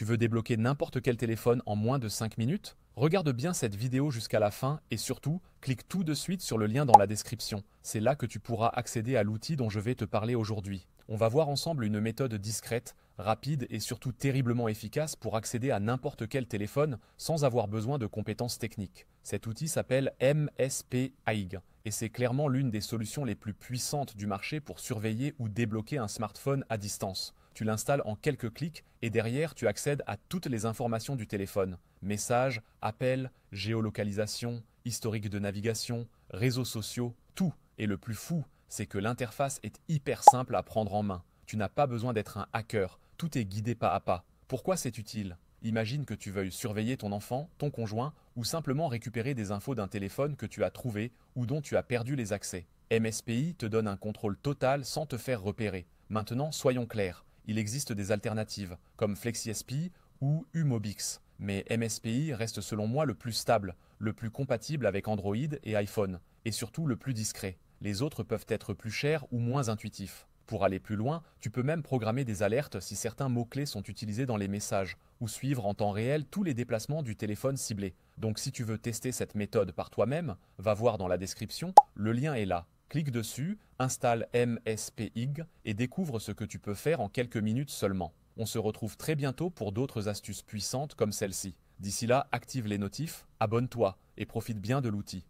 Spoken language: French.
Tu veux débloquer n'importe quel téléphone en moins de 5 minutes? Regarde bien cette vidéo jusqu'à la fin et surtout, clique tout de suite sur le lien dans la description. C'est là que tu pourras accéder à l'outil dont je vais te parler aujourd'hui. On va voir ensemble une méthode discrète, rapide et surtout terriblement efficace pour accéder à n'importe quel téléphone sans avoir besoin de compétences techniques. Cet outil s'appelle MSP AIG et c'est clairement l'une des solutions les plus puissantes du marché pour surveiller ou débloquer un smartphone à distance. Tu l'installes en quelques clics et derrière tu accèdes à toutes les informations du téléphone. Messages, appels, géolocalisation, historique de navigation, réseaux sociaux, tout. Et le plus fou, c'est que l'interface est hyper simple à prendre en main. Tu n'as pas besoin d'être un hacker, tout est guidé pas à pas. Pourquoi c'est utile? Imagine que tu veuilles surveiller ton enfant, ton conjoint, ou simplement récupérer des infos d'un téléphone que tu as trouvé ou dont tu as perdu les accès. MSPI te donne un contrôle total sans te faire repérer. Maintenant, soyons clairs, il existe des alternatives, comme FlexiSP ou Umobix. Mais MSPI reste selon moi le plus stable, le plus compatible avec Android et iPhone, et surtout le plus discret. Les autres peuvent être plus chers ou moins intuitifs. Pour aller plus loin, tu peux même programmer des alertes si certains mots-clés sont utilisés dans les messages, ou suivre en temps réel tous les déplacements du téléphone ciblé. Donc si tu veux tester cette méthode par toi-même, va voir dans la description, le lien est là. Clique dessus, installe MSPIG et découvre ce que tu peux faire en quelques minutes seulement. On se retrouve très bientôt pour d'autres astuces puissantes comme celle-ci. D'ici là, active les notifs, abonne-toi et profite bien de l'outil.